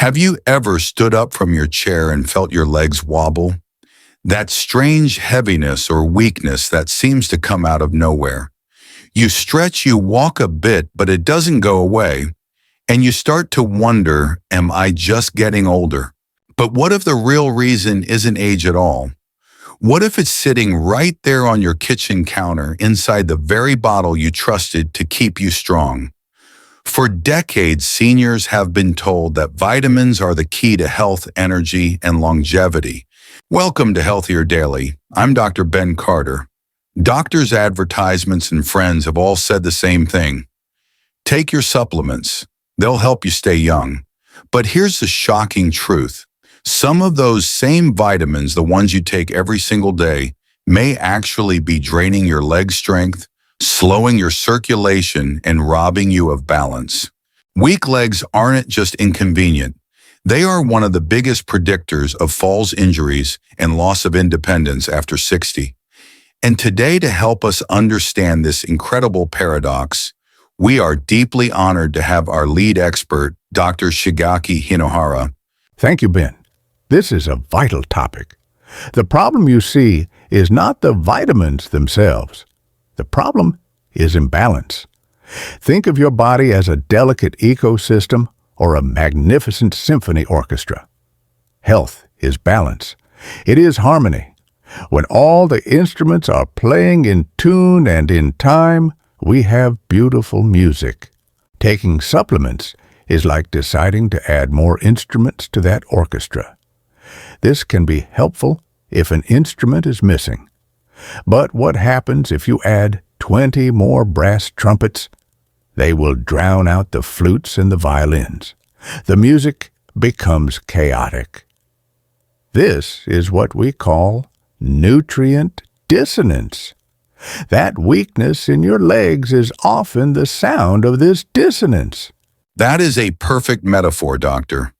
Have you ever stood up from your chair and felt your legs wobble? That strange heaviness or weakness that seems to come out of nowhere. You stretch, you walk a bit, but it doesn't go away, and you start to wonder, am I just getting older? But what if the real reason isn't age at all? What if it's sitting right there on your kitchen counter inside the very bottle you trusted to keep you strong? For decades, seniors have been told that vitamins are the key to health, energy, and longevity. Welcome to Healthier Daily. I'm Dr. Ben Carter. Doctors, advertisements, and friends have all said the same thing. Take your supplements. They'll help you stay young. But here's the shocking truth. Some of those same vitamins, the ones you take every single day, may actually be draining your leg strength, slowing your circulation, and robbing you of balance. Weak legs aren't just inconvenient. They are one of the biggest predictors of falls, injuries, and loss of independence after 60. And today, to help us understand this incredible paradox, we are deeply honored to have our lead expert, Dr. Shigaki Hinohara. Thank you, Ben. This is a vital topic. The problem you see is not the vitamins themselves. The problem is imbalance. Think of your body as a delicate ecosystem or a magnificent symphony orchestra. Health is balance. It is harmony. When all the instruments are playing in tune and in time, we have beautiful music. Taking supplements is like deciding to add more instruments to that orchestra. This can be helpful if an instrument is missing. But what happens if you add 20 more brass trumpets? They will drown out the flutes and the violins. The music becomes chaotic. This is what we call nutrient dissonance. That weakness in your legs is often the sound of this dissonance. That is a perfect metaphor, Doctor.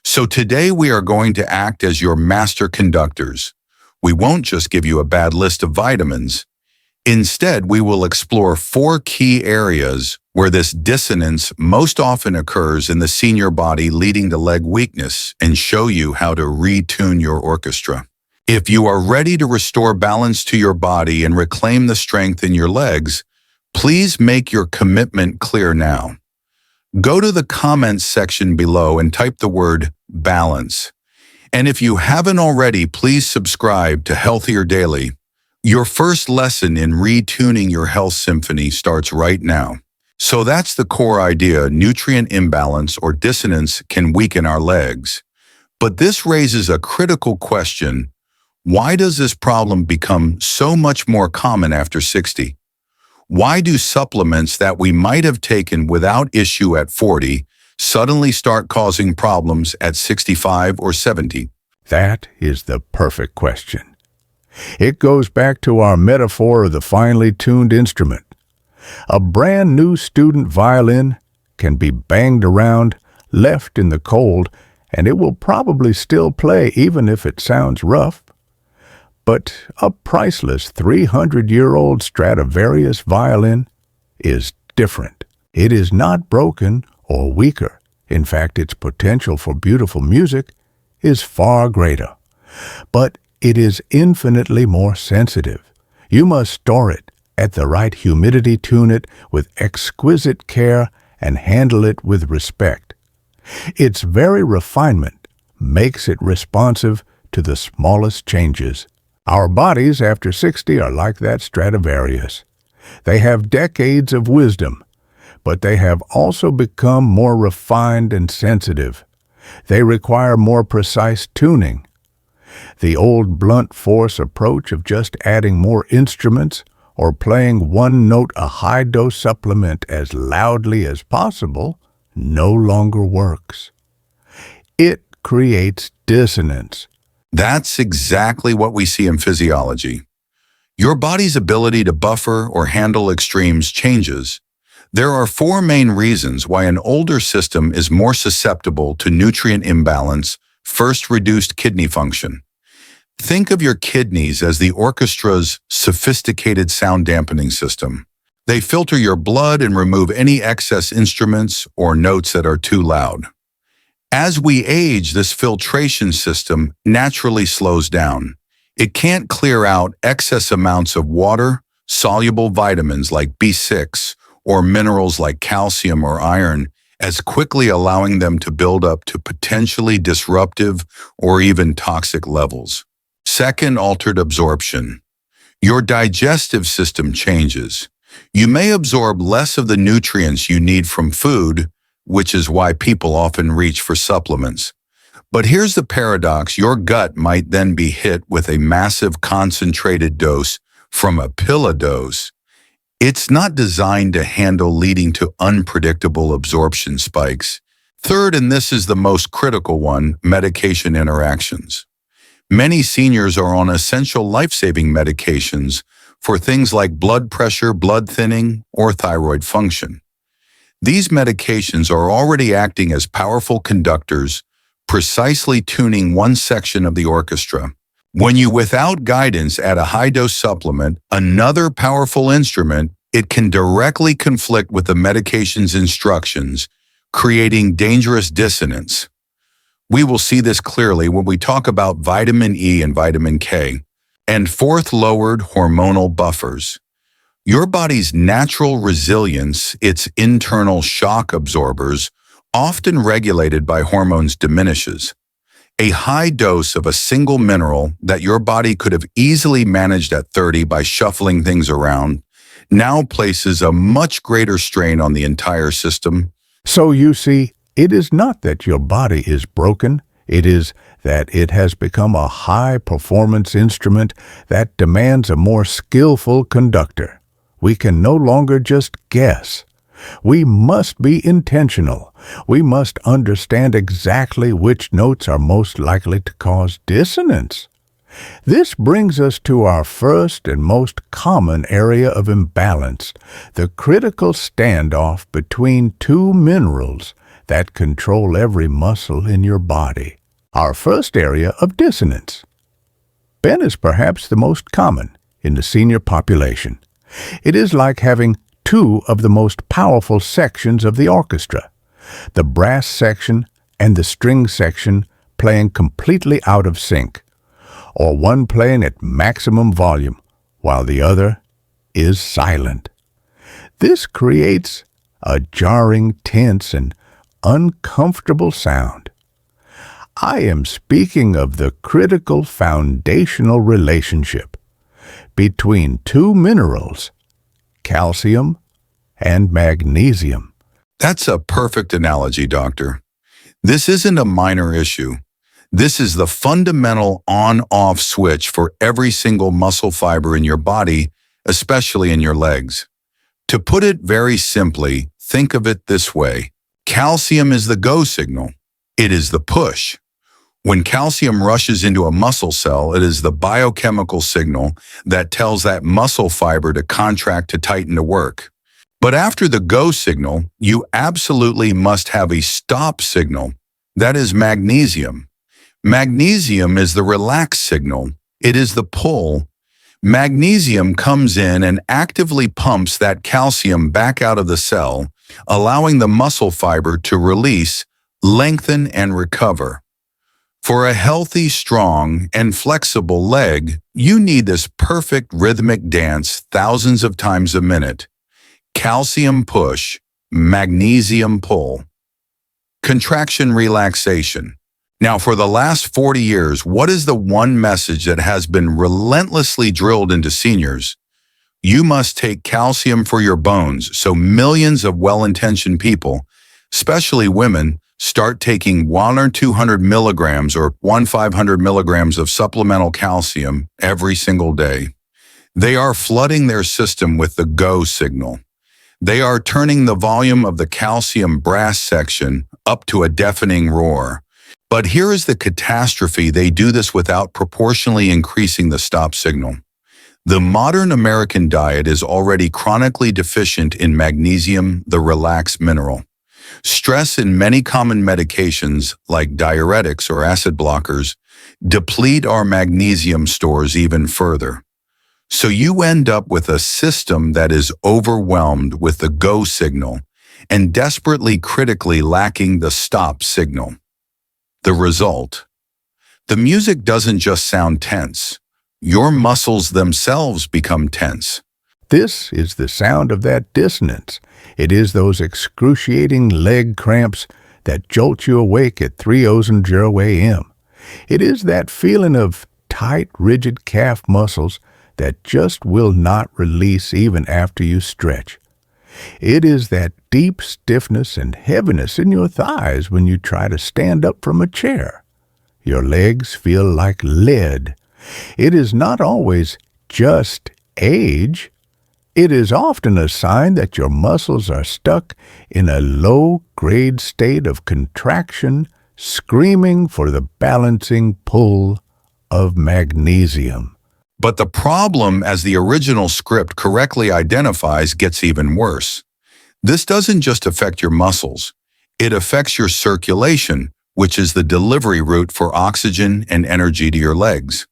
So today we are going to act as your master conductors. We won't just give you a bad list of vitamins. Instead, we will explore 4 key areas where this dissonance most often occurs in the senior body, leading to leg weakness, and show you how to retune your orchestra. If you are ready to restore balance to your body and reclaim the strength in your legs, please make your commitment clear now. Go to the comments section below and type the word balance. And if you haven't already, please subscribe to Healthier Daily. Your first lesson in retuning your health symphony starts right now. So that's the core idea. Nutrient imbalance or dissonance can weaken our legs. But this raises a critical question. Why does this problem become so much more common after 60? Why do supplements that we might have taken without issue at 40 suddenly start causing problems at 65 or 70? That is the perfect question. It goes back to our metaphor of the finely tuned instrument. A brand new student violin can be banged around, left in the cold, and it will probably still play even if it sounds rough. But a priceless 300-year-old Stradivarius violin is different. It is not broken or weaker. In fact, its potential for beautiful music is far greater. But it is infinitely more sensitive. You must store it at the right humidity, tune it with exquisite care, and handle it with respect. Its very refinement makes it responsive to the smallest changes. Our bodies after 60 are like that Stradivarius. They have decades of wisdom, but they have also become more refined and sensitive. They require more precise tuning. The old blunt force approach of just adding more instruments or playing one note a high-dose supplement as loudly as possible no longer works. It creates dissonance. That's exactly what we see in physiology. Your body's ability to buffer or handle extremes changes. There are 4 main reasons why an older system is more susceptible to nutrient imbalance. First, reduced kidney function. Think of your kidneys as the orchestra's sophisticated sound dampening system. They filter your blood and remove any excess instruments or notes that are too loud. As we age, this filtration system naturally slows down. It can't clear out excess amounts of water, soluble vitamins like B6, or minerals like calcium or iron as quickly, allowing them to build up to potentially disruptive or even toxic levels. Second, altered absorption. Your digestive system changes. You may absorb less of the nutrients you need from food, which is why people often reach for supplements. But here's the paradox: your gut might then be hit with a massive concentrated dose from a pill a dose. It's not designed to handle, leading to unpredictable absorption spikes. Third, and this is the most critical one, medication interactions. Many seniors are on essential life-saving medications for things like blood pressure, blood thinning, or thyroid function. These medications are already acting as powerful conductors, precisely tuning one section of the orchestra. When you, without guidance, add a high-dose supplement, another powerful instrument, it can directly conflict with the medication's instructions, creating dangerous dissonance. We will see this clearly when we talk about vitamin E and vitamin K. And fourth, lowered hormonal buffers. Your body's natural resilience, its internal shock absorbers, often regulated by hormones, diminishes. A high dose of a single mineral that your body could have easily managed at 30 by shuffling things around now places a much greater strain on the entire system. So you see, it is not that your body is broken, it is that it has become a high-performance instrument that demands a more skillful conductor. We can no longer just guess. We must be intentional. We must understand exactly which notes are most likely to cause dissonance. This brings us to our first and most common area of imbalance, the critical standoff between two minerals that control every muscle in your body. Our first area of dissonance. Ben is perhaps the most common in the senior population. It is like having two of the most powerful sections of the orchestra, the brass section and the string section, playing completely out of sync, or one playing at maximum volume while the other is silent. This creates a jarring, tense, and uncomfortable sound. I am speaking of the critical foundational relationship between two minerals, calcium and magnesium. That's a perfect analogy, Doctor. This isn't a minor issue. This is the fundamental on-off switch for every single muscle fiber in your body, especially in your legs. To put it very simply, think of it this way. Calcium is the go signal. It is the push. When calcium rushes into a muscle cell, it is the biochemical signal that tells that muscle fiber to contract, to tighten, to work. But after the go signal, you absolutely must have a stop signal. That is magnesium. Magnesium is the relax signal. It is the pull. Magnesium comes in and actively pumps that calcium back out of the cell, allowing the muscle fiber to release, lengthen, and recover. For a healthy, strong, and flexible leg, you need this perfect rhythmic dance thousands of times a minute. Calcium push, magnesium pull. Contraction relaxation. Now, for the last 40 years, what is the one message that has been relentlessly drilled into seniors? You must take calcium for your bones, so millions of well-intentioned people, especially women, start taking 1 or 200 milligrams or 500 milligrams of supplemental calcium every single day. They are flooding their system with the go signal. They are turning the volume of the calcium brass section up to a deafening roar. But here is the catastrophe: they do this without proportionally increasing the stop signal. The modern American diet is already chronically deficient in magnesium, the relax mineral. Stress and many common medications, like diuretics or acid blockers, deplete our magnesium stores even further. So you end up with a system that is overwhelmed with the go signal and desperately critically lacking the stop signal. The result? The music doesn't just sound tense. Your muscles themselves become tense. This is the sound of that dissonance. It is those excruciating leg cramps that jolt you awake at 3:00 a.m. It is that feeling of tight, rigid calf muscles that just will not release even after you stretch. It is that deep stiffness and heaviness in your thighs when you try to stand up from a chair. Your legs feel like lead. It is not always just age. It is often a sign that your muscles are stuck in a low-grade state of contraction, screaming for the balancing pull of magnesium. But the problem, as the original script correctly identifies, gets even worse. This doesn't just affect your muscles. It affects your circulation, which is the delivery route for oxygen and energy to your legs.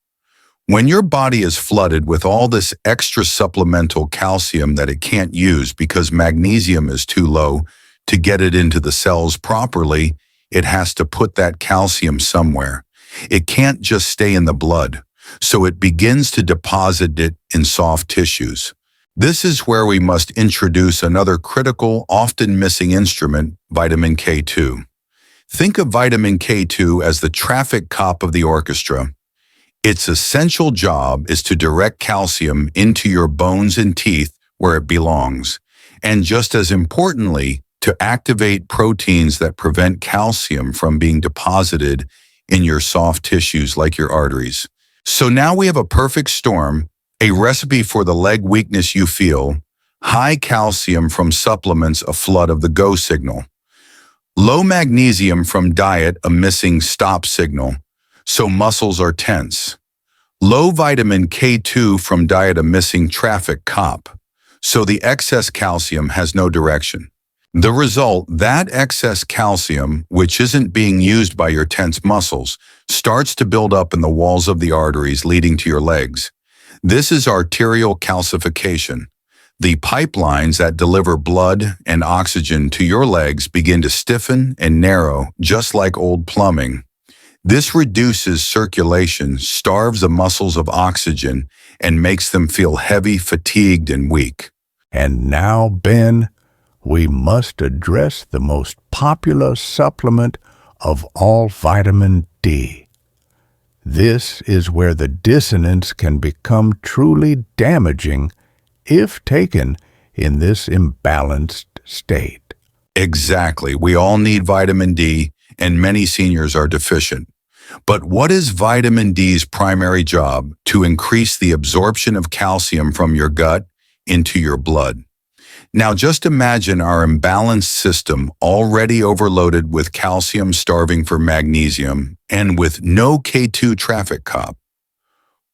When your body is flooded with all this extra supplemental calcium that it can't use because magnesium is too low to get it into the cells properly, it has to put that calcium somewhere. It can't just stay in the blood, so it begins to deposit it in soft tissues. This is where we must introduce another critical, often missing instrument, vitamin K2. Think of vitamin K2 as the traffic cop of the orchestra. Its essential job is to direct calcium into your bones and teeth where it belongs, and just as importantly, to activate proteins that prevent calcium from being deposited in your soft tissues like your arteries. So now we have a perfect storm, a recipe for the leg weakness you feel, high calcium from supplements, a flood of the go signal, low magnesium from diet, a missing stop signal, so muscles are tense. Low vitamin K2 from diet, a missing traffic cop, so the excess calcium has no direction. The result, that excess calcium, which isn't being used by your tense muscles, starts to build up in the walls of the arteries leading to your legs. This is arterial calcification. The pipelines that deliver blood and oxygen to your legs begin to stiffen and narrow, just like old plumbing. This reduces circulation, starves the muscles of oxygen, and makes them feel heavy, fatigued, and weak. And now, Ben, we must address the most popular supplement of all, vitamin D. This is where the dissonance can become truly damaging if taken in this imbalanced state. Exactly. We all need vitamin D, and many seniors are deficient. But what is vitamin D's primary job? To increase the absorption of calcium from your gut into your blood. Now just imagine our imbalanced system already overloaded with calcium starving for magnesium and with no K2 traffic cop.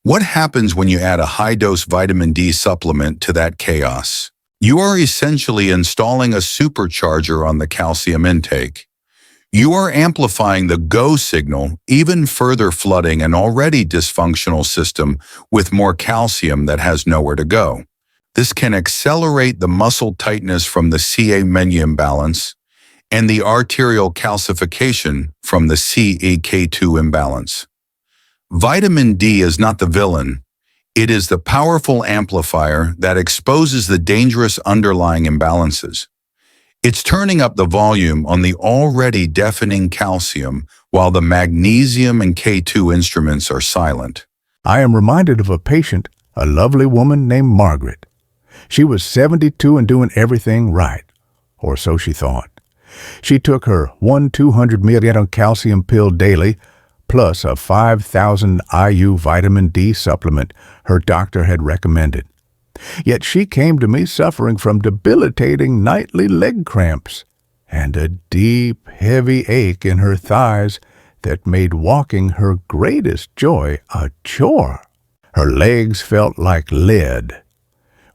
What happens when you add a high-dose vitamin D supplement to that chaos? You are essentially installing a supercharger on the calcium intake. You are amplifying the go signal, even further flooding an already dysfunctional system with more calcium that has nowhere to go. This can accelerate the muscle tightness from the Ca-Menu imbalance and the arterial calcification from the CeK2 imbalance. Vitamin D is not the villain. It is the powerful amplifier that exposes the dangerous underlying imbalances. It's turning up the volume on the already deafening calcium while the magnesium and K2 instruments are silent. I am reminded of a patient, a lovely woman named Margaret. She was 72 and doing everything right, or so she thought. She took her 200 milligram calcium pill daily, plus a 5,000 IU vitamin D supplement her doctor had recommended. Yet she came to me suffering from debilitating nightly leg cramps and a deep, heavy ache in her thighs that made walking her greatest joy a chore. Her legs felt like lead.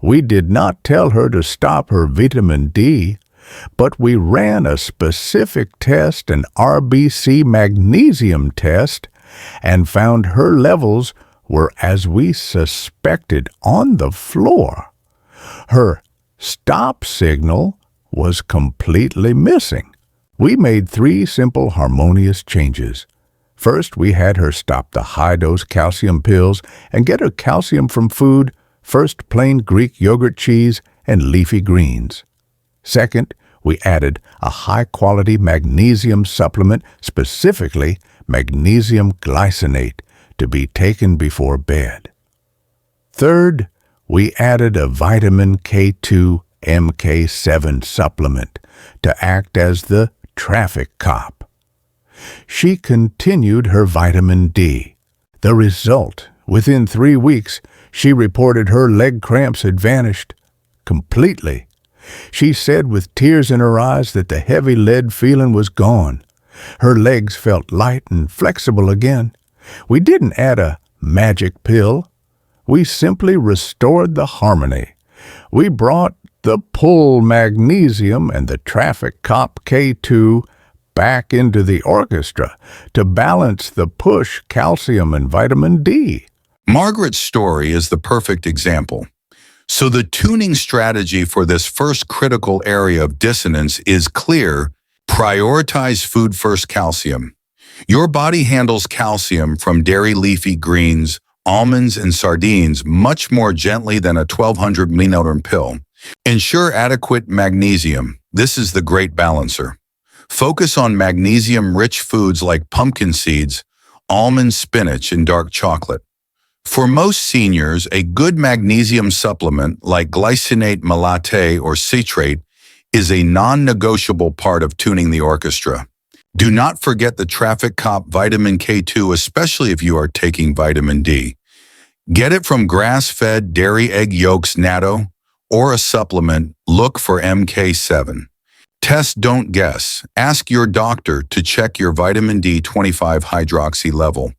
We did not tell her to stop her vitamin D, but we ran a specific test, an RBC magnesium test, and found her levels were as we suspected, on the floor. Her stop signal was completely missing. We made 3 simple, harmonious changes. First, we had her stop the high-dose calcium pills and get her calcium from food, first plain Greek yogurt cheese and leafy greens. Second, we added a high-quality magnesium supplement, specifically magnesium glycinate, to be taken before bed. Third, we added a vitamin K2 MK7 supplement to act as the traffic cop. She continued her vitamin D. The result, within 3 weeks, she reported her leg cramps had vanished completely. She said with tears in her eyes that the heavy lead feeling was gone. Her legs felt light and flexible again. We didn't add a magic pill. We simply restored the harmony. We brought the pull magnesium and the traffic cop K2 back into the orchestra to balance the push calcium and vitamin D. Margaret's story is the perfect example. So the tuning strategy for this first critical area of dissonance is clear: prioritize food-first calcium. Your body handles calcium from dairy leafy greens, almonds, and sardines much more gently than a 1,200 ml pill. Ensure adequate magnesium. This is the great balancer. Focus on magnesium-rich foods like pumpkin seeds, almond spinach, and dark chocolate. For most seniors, a good magnesium supplement like glycinate malate or citrate is a non-negotiable part of tuning the orchestra. Do not forget the traffic cop vitamin K2, especially if you are taking vitamin D. Get it from grass-fed dairy egg yolks natto or a supplement. Look for MK7. Test, don't guess. Ask your doctor to check your vitamin D 25-hydroxy level.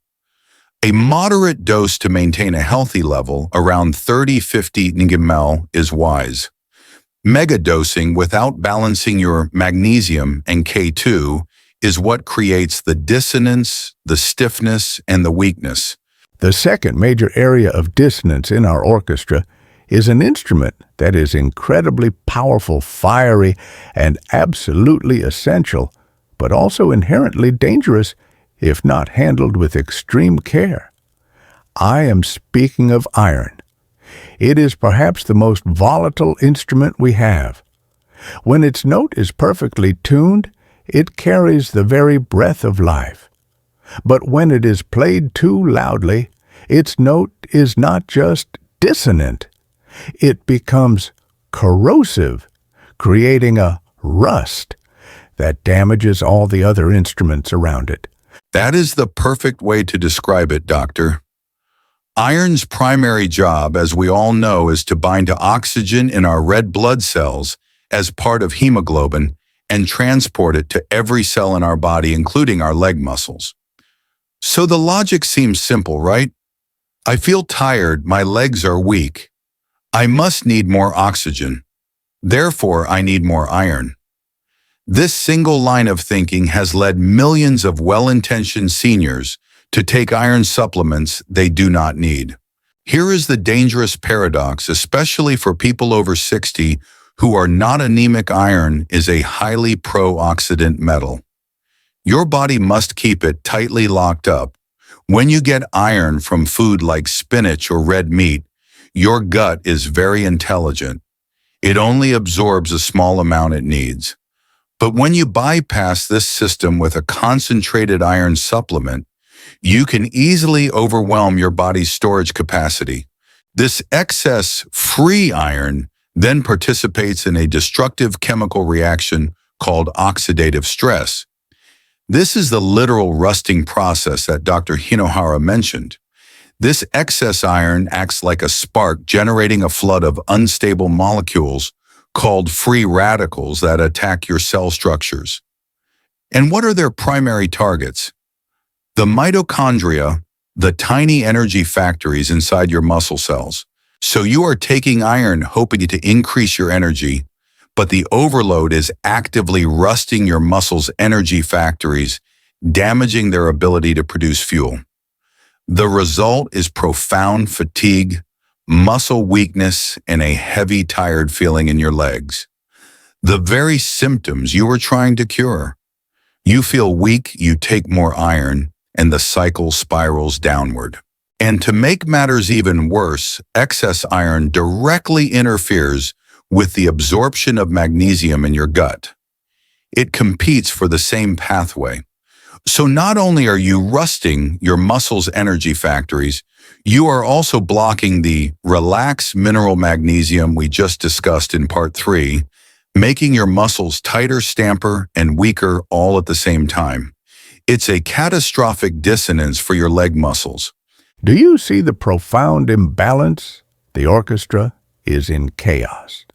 A moderate dose to maintain a healthy level, around 30-50 mg, is wise. Megadosing without balancing your magnesium and K2 is what creates the dissonance, the stiffness, and the weakness. The second major area of dissonance in our orchestra is an instrument that is incredibly powerful, fiery, and absolutely essential, but also inherently dangerous if not handled with extreme care. I am speaking of iron. It is perhaps the most volatile instrument we have. When its note is perfectly tuned, it carries the very breath of life. But when it is played too loudly, its note is not just dissonant. It becomes corrosive, creating a rust that damages all the other instruments around it. That is the perfect way to describe it, Doctor. Iron's primary job, as we all know, is to bind to oxygen in our red blood cells as part of hemoglobin and transport it to every cell in our body, including our leg muscles. So the logic seems simple, right? I feel tired, my legs are weak. I must need more oxygen. Therefore, I need more iron. This single line of thinking has led millions of well-intentioned seniors to take iron supplements they do not need. Here is the dangerous paradox, especially for people over 60 who are not anemic. Iron is a highly pro-oxidant metal. Your body must keep it tightly locked up. When you get iron from food like spinach or red meat, your gut is very intelligent. It only absorbs a small amount it needs. But when you bypass this system with a concentrated iron supplement, you can easily overwhelm your body's storage capacity. This excess free iron then participates in a destructive chemical reaction called oxidative stress. This is the literal rusting process that Dr. Hinohara mentioned. This excess iron acts like a spark, generating a flood of unstable molecules called free radicals that attack your cell structures. And what are their primary targets? The mitochondria, the tiny energy factories inside your muscle cells. So you are taking iron hoping to increase your energy, but the overload is actively rusting your muscles' energy factories, damaging their ability to produce fuel. The result is profound fatigue, muscle weakness, and a heavy, tired feeling in your legs. The very symptoms you were trying to cure. You feel weak, you take more iron, and the cycle spirals downward. And to make matters even worse, excess iron directly interferes with the absorption of magnesium in your gut. It competes for the same pathway. So not only are you rusting your muscles' energy factories, you are also blocking the relax mineral magnesium we just discussed in part 3, making your muscles tighter, stamper, and weaker all at the same time. It's a catastrophic dissonance for your leg muscles. Do you see the profound imbalance? The orchestra is in chaos.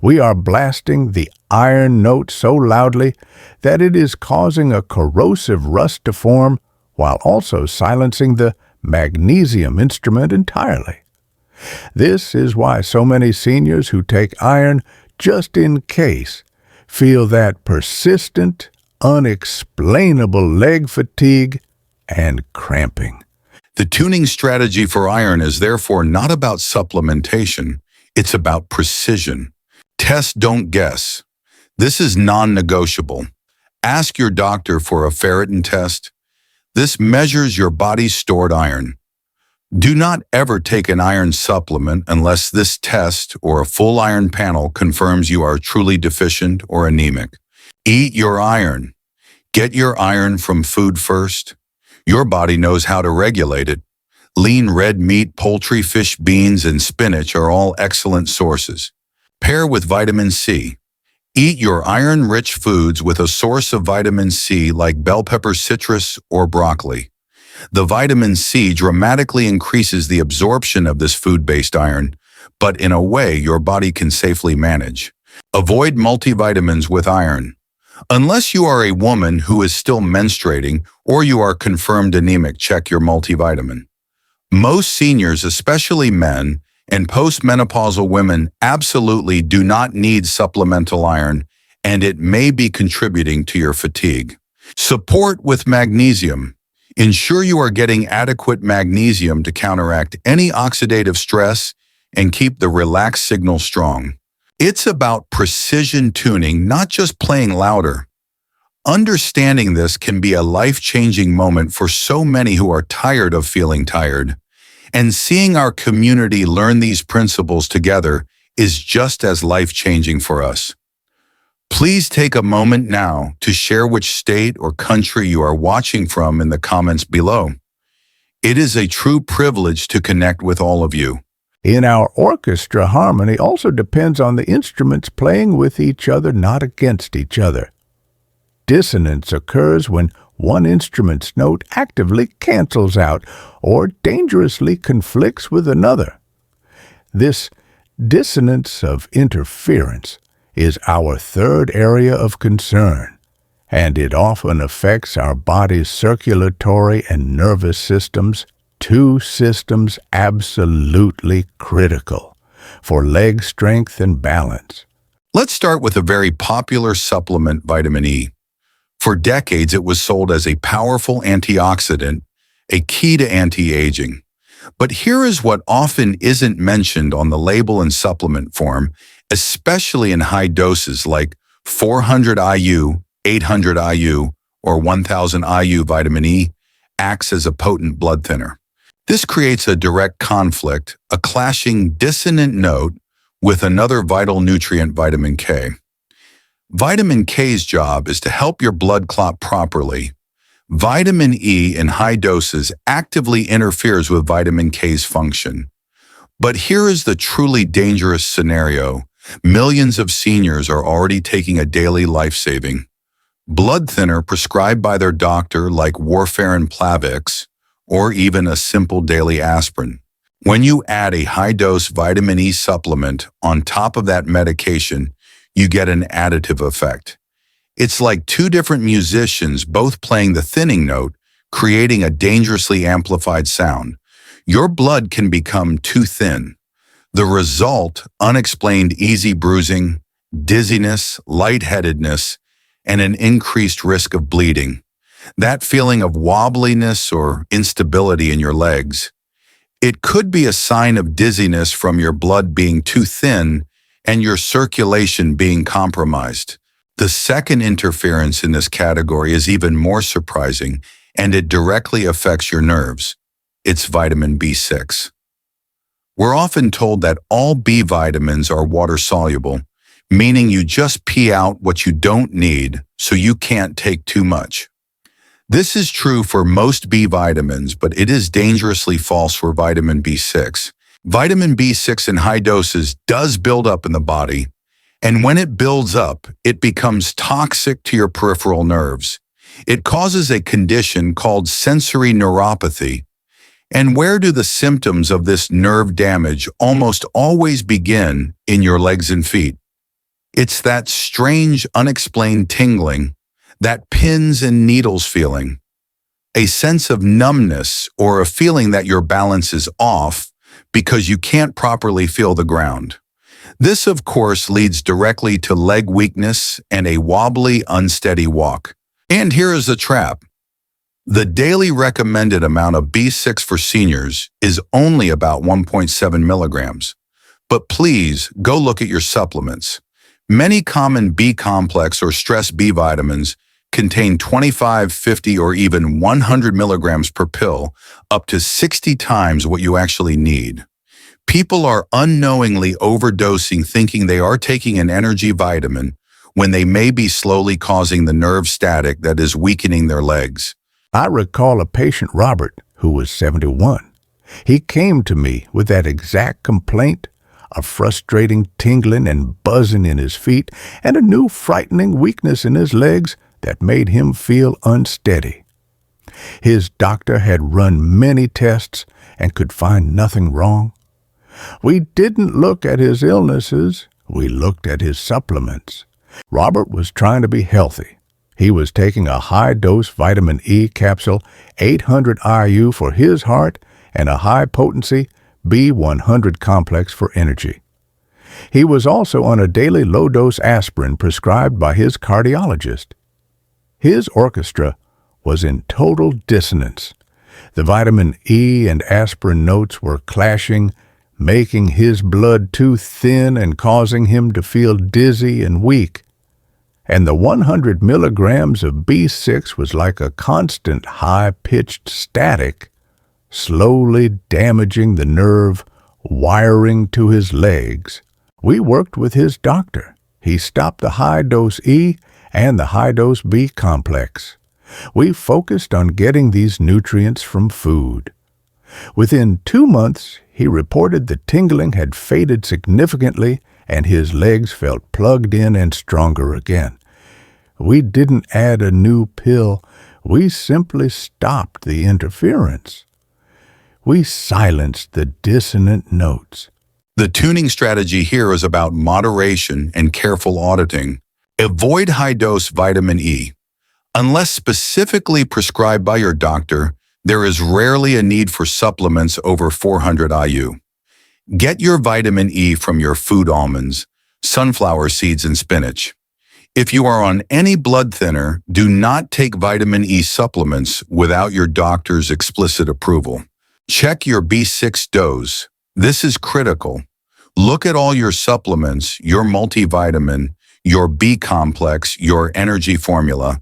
We are blasting the iron note so loudly that it is causing a corrosive rust to form while also silencing the magnesium instrument entirely. This is why so many seniors who take iron just in case feel that persistent, unexplainable leg fatigue and cramping. The tuning strategy for iron is therefore not about supplementation, it's about precision. Test, don't guess. This is non-negotiable. Ask your doctor for a ferritin test. This measures your body's stored iron. Do not ever take an iron supplement unless this test or a full iron panel confirms you are truly deficient or anemic. Eat your iron. Get your iron from food first. Your body knows how to regulate it. Lean red meat, poultry, fish, beans, and spinach are all excellent sources. Pair with vitamin C. Eat your iron-rich foods with a source of vitamin C like bell pepper, citrus, or broccoli. The vitamin C dramatically increases the absorption of this food-based iron, but in a way your body can safely manage. Avoid multivitamins with iron. Unless you are a woman who is still menstruating or you are confirmed anemic, check your multivitamin. Most seniors, especially men, and postmenopausal women absolutely do not need supplemental iron, and it may be contributing to your fatigue. Support with magnesium. Ensure you are getting adequate magnesium to counteract any oxidative stress and keep the relaxed signal strong. It's about precision tuning, not just playing louder. Understanding this can be a life-changing moment for so many who are tired of feeling tired. And seeing our community learn these principles together is just as life-changing for us. Please take a moment now to share which state or country you are watching from in the comments below. It is a true privilege to connect with all of you. In our orchestra, harmony also depends on the instruments playing with each other, not against each other. Dissonance occurs when one instrument's note actively cancels out or dangerously conflicts with another. This dissonance of interference is our third area of concern, and it often affects our body's circulatory and nervous systems, two systems absolutely critical for leg strength and balance. Let's start with a very popular supplement, vitamin E. For decades, it was sold as a powerful antioxidant, a key to anti-aging. But here is what often isn't mentioned on the label and supplement form, especially in high doses like 400 IU, 800 IU, or 1000 IU vitamin E acts as a potent blood thinner. This creates a direct conflict, a clashing dissonant note with another vital nutrient, vitamin K. Vitamin K's job is to help your blood clot properly. Vitamin E in high doses actively interferes with vitamin K's function. But here is the truly dangerous scenario. Millions of seniors are already taking a daily life-saving blood thinner prescribed by their doctor like warfarin Plavix, or even a simple daily aspirin. When you add a high-dose vitamin E supplement on top of that medication, you get an additive effect. It's like two different musicians both playing the thinning note, creating a dangerously amplified sound. Your blood can become too thin. The result, unexplained easy bruising, dizziness, lightheadedness, and an increased risk of bleeding. That feeling of wobbliness or instability in your legs. It could be a sign of dizziness from your blood being too thin and your circulation being compromised. The second interference in this category is even more surprising, and it directly affects your nerves. It's vitamin B6. We're often told that all B vitamins are water-soluble, meaning you just pee out what you don't need so you can't take too much. This is true for most B vitamins, but it is dangerously false for vitamin B6. Vitamin B6 in high doses does build up in the body, and when it builds up, it becomes toxic to your peripheral nerves. It causes a condition called sensory neuropathy. And where do the symptoms of this nerve damage almost always begin? In your legs and feet. It's that strange, unexplained tingling, that pins and needles feeling, a sense of numbness or a feeling that your balance is off because you can't properly feel the ground. This, of course, leads directly to leg weakness and a wobbly, unsteady walk. And here is the trap. The daily recommended amount of B6 for seniors is only about 1.7 milligrams. But please go look at your supplements. Many common B-complex or stress B vitamins contain 25, 50, or even 100 milligrams per pill, up to 60 times what you actually need. People are unknowingly overdosing, thinking they are taking an energy vitamin when they may be slowly causing the nerve static that is weakening their legs. I recall a patient, Robert, who was 71. He came to me with that exact complaint, a frustrating tingling and buzzing in his feet, and a new frightening weakness in his legs that made him feel unsteady. His doctor had run many tests and could find nothing wrong. We didn't look at his illnesses, we looked at his supplements. Robert was trying to be healthy. He was taking a high-dose vitamin E capsule, 800 IU for his heart, and a high-potency B100 complex for energy. He was also on a daily low-dose aspirin prescribed by his cardiologist. His orchestra was in total dissonance. The vitamin E and aspirin notes were clashing, making his blood too thin and causing him to feel dizzy and weak. And the 100 milligrams of B6 was like a constant high-pitched static, slowly damaging the nerve wiring to his legs. We worked with his doctor. He stopped the high-dose E and the high-dose B complex. We focused on getting these nutrients from food. Within 2 months, he reported the tingling had faded significantly and his legs felt plugged in and stronger again. We didn't add a new pill. We simply stopped the interference. We silenced the dissonant notes. The tuning strategy here is about moderation and careful auditing. Avoid high-dose vitamin E. Unless specifically prescribed by your doctor, there is rarely a need for supplements over 400 IU. Get your vitamin E from your food almonds, sunflower seeds, and spinach. If you are on any blood thinner, do not take vitamin E supplements without your doctor's explicit approval. Check your B6 dose. This is critical. Look at all your supplements, your multivitamin, your B complex, your energy formula.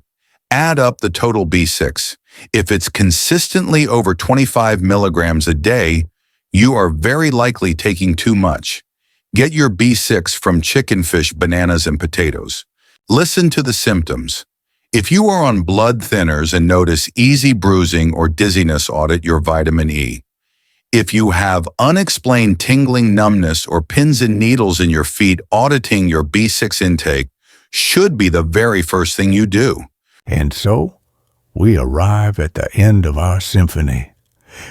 Add up the total B6. If it's consistently over 25 milligrams a day, you are very likely taking too much. Get your B6 from chicken, fish, bananas, and potatoes. Listen to the symptoms. If you are on blood thinners and notice easy bruising or dizziness, audit your vitamin E. If you have unexplained tingling, numbness, or pins and needles in your feet, auditing your B6 intake should be the very first thing you do. And so, we arrive at the end of our symphony.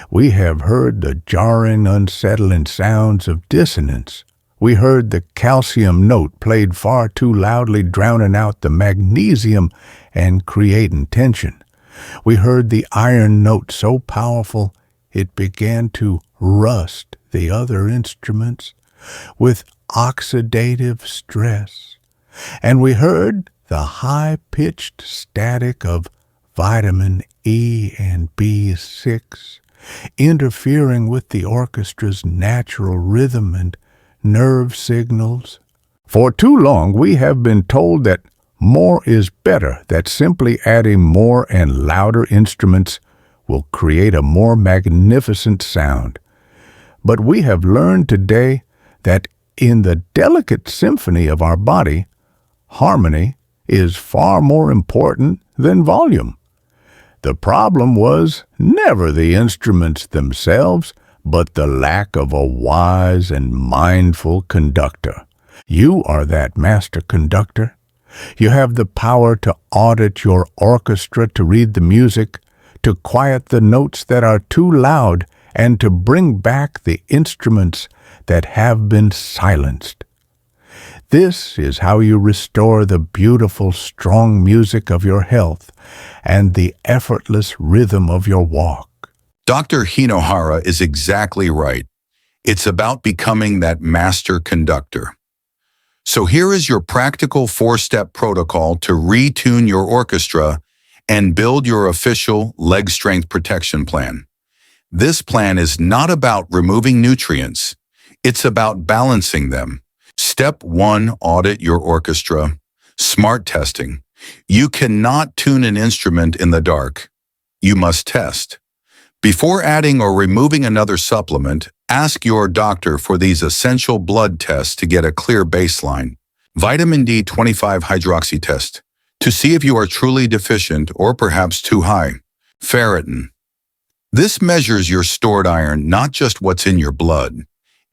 We have heard the jarring, unsettling sounds of dissonance. We heard the calcium note played far too loudly, drowning out the magnesium and creating tension. We heard the iron note so powerful it began to rust the other instruments with oxidative stress. And we heard the high-pitched static of vitamin E and B6 interfering with the orchestra's natural rhythm and nerve signals. For too long, we have been told that More is better, that simply adding more and louder instruments will create a more magnificent sound. But we have learned today that in the delicate symphony of our body, harmony is far more important than volume. The problem was never the instruments themselves, but the lack of a wise and mindful conductor. You are that master conductor. You have the power to audit your orchestra, to read the music, to quiet the notes that are too loud, and to bring back the instruments that have been silenced. This is how you restore the beautiful, strong music of your health and the effortless rhythm of your walk. Dr. Hinohara is exactly right. It's about becoming that master conductor. So here is your practical 4-step protocol to retune your orchestra and build your official leg strength protection plan. This plan is not about removing nutrients. It's about balancing them. Step 1, audit your orchestra. Smart testing. You cannot tune an instrument in the dark. You must test. Before adding or removing another supplement, ask your doctor for these essential blood tests to get a clear baseline. Vitamin D25 hydroxy test, to see if you are truly deficient or perhaps too high. Ferritin. This measures your stored iron, not just what's in your blood.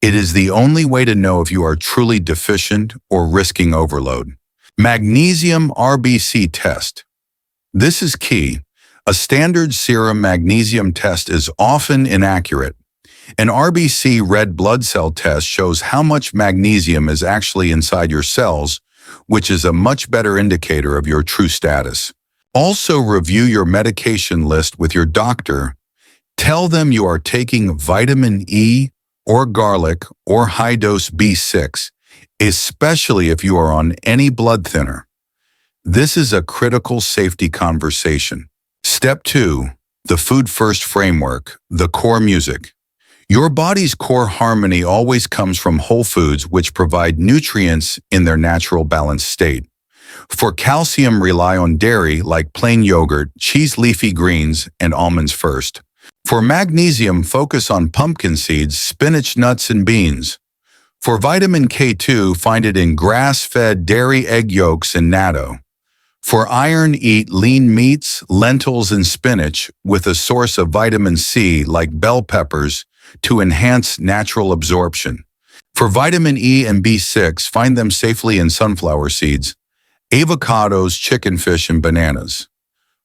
It is the only way to know if you are truly deficient or risking overload. Magnesium RBC test. This is key. A standard serum magnesium test is often inaccurate. An RBC red blood cell test shows how much magnesium is actually inside your cells, which is a much better indicator of your true status. Also, review your medication list with your doctor. Tell them you are taking vitamin E or garlic or high-dose B6, especially if you are on any blood thinner. This is a critical safety conversation. Step 2, the food first framework, the core music. Your body's core harmony always comes from whole foods which provide nutrients in their natural balanced state. For calcium, rely on dairy like plain yogurt, cheese, leafy greens, and almonds first. For magnesium, focus on pumpkin seeds, spinach, nuts, and beans. For vitamin K2, find it in grass-fed dairy egg yolks and natto. For iron, eat lean meats, lentils, and spinach with a source of vitamin C like bell peppers to enhance natural absorption. For vitamin E and B6, find them safely in sunflower seeds, avocados, chicken, fish, and bananas.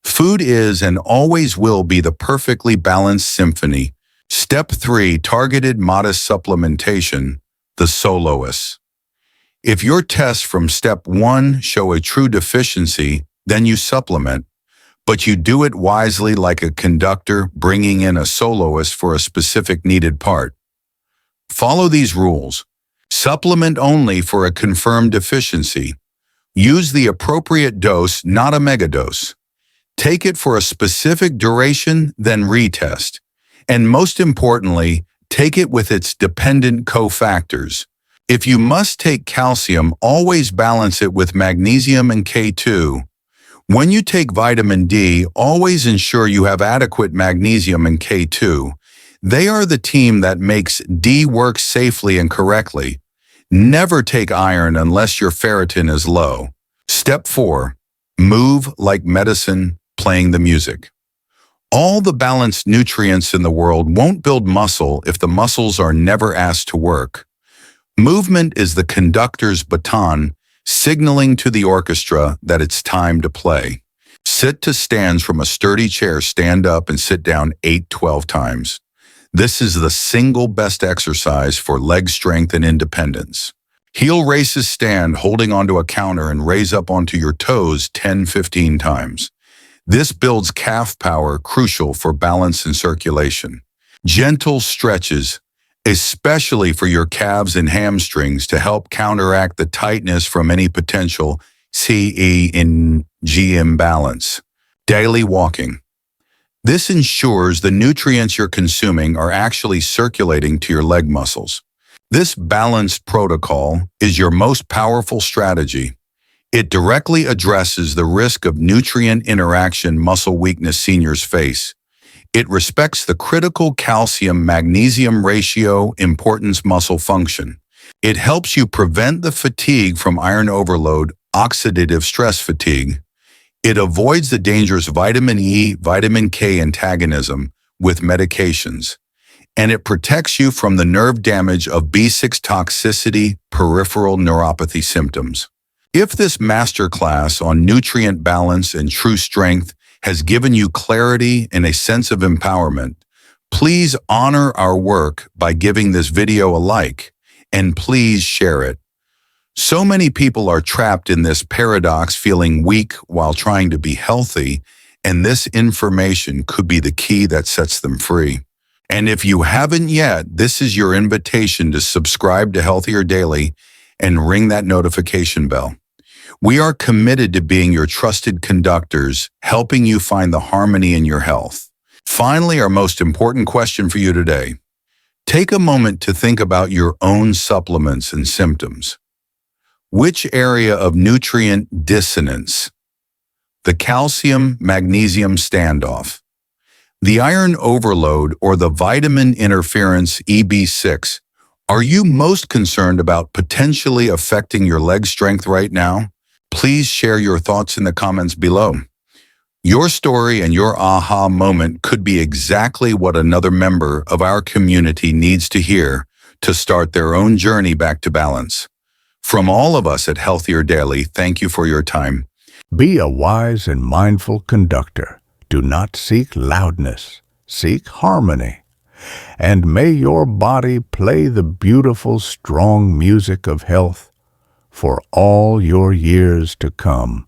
Food is and always will be the perfectly balanced symphony. Step 3, targeted modest supplementation, the soloists. If your tests from step 1 show a true deficiency, then you supplement, but you do it wisely like a conductor bringing in a soloist for a specific needed part. Follow these rules. Supplement only for a confirmed deficiency. Use the appropriate dose, not a megadose. Take it for a specific duration, then retest. And most importantly, take it with its dependent cofactors. If you must take calcium, always balance it with magnesium and K2. When you take vitamin D, always ensure you have adequate magnesium and K2. They are the team that makes D work safely and correctly. Never take iron unless your ferritin is low. Step 4, move like medicine, playing the music. All the balanced nutrients in the world won't build muscle if the muscles are never asked to work. Movement is the conductor's baton, signaling to the orchestra that it's time to play. Sit to stands from a sturdy chair, stand up and sit down 8-12 times. This is the single best exercise for leg strength and independence. Heel races, stand holding onto a counter and raise up onto your toes 10-15 times. This builds calf power, crucial for balance and circulation. Gentle stretches, especially for your calves and hamstrings, to help counteract the tightness from any potential CE and G imbalance. Daily walking. This ensures the nutrients you're consuming are actually circulating to your leg muscles. This balanced protocol is your most powerful strategy. It directly addresses the risk of nutrient interaction muscle weakness seniors face. It respects the critical calcium-magnesium ratio importance muscle function. It helps you prevent the fatigue from iron overload, oxidative stress fatigue. It avoids the dangerous vitamin E, vitamin K antagonism with medications. And it protects you from the nerve damage of B6 toxicity, peripheral neuropathy symptoms. If this masterclass on nutrient balance and true strength has given you clarity and a sense of empowerment, please honor our work by giving this video a like, and please share it. So many people are trapped in this paradox, feeling weak while trying to be healthy, and this information could be the key that sets them free. And if you haven't yet, this is your invitation to subscribe to Healthier Daily and ring that notification bell. We are committed to being your trusted conductors, helping you find the harmony in your health. Finally, our most important question for you today. Take a moment to think about your own supplements and symptoms. Which area of nutrient dissonance? The calcium-magnesium standoff, the iron overload, or the vitamin interference EB6? Are you most concerned about potentially affecting your leg strength right now? Please share your thoughts in the comments below. Your story and your aha moment could be exactly what another member of our community needs to hear to start their own journey back to balance. From all of us at Healthier Daily, thank you for your time. Be a wise and mindful conductor. Do not seek loudness. Seek harmony. And may your body play the beautiful, strong music of health for all your years to come.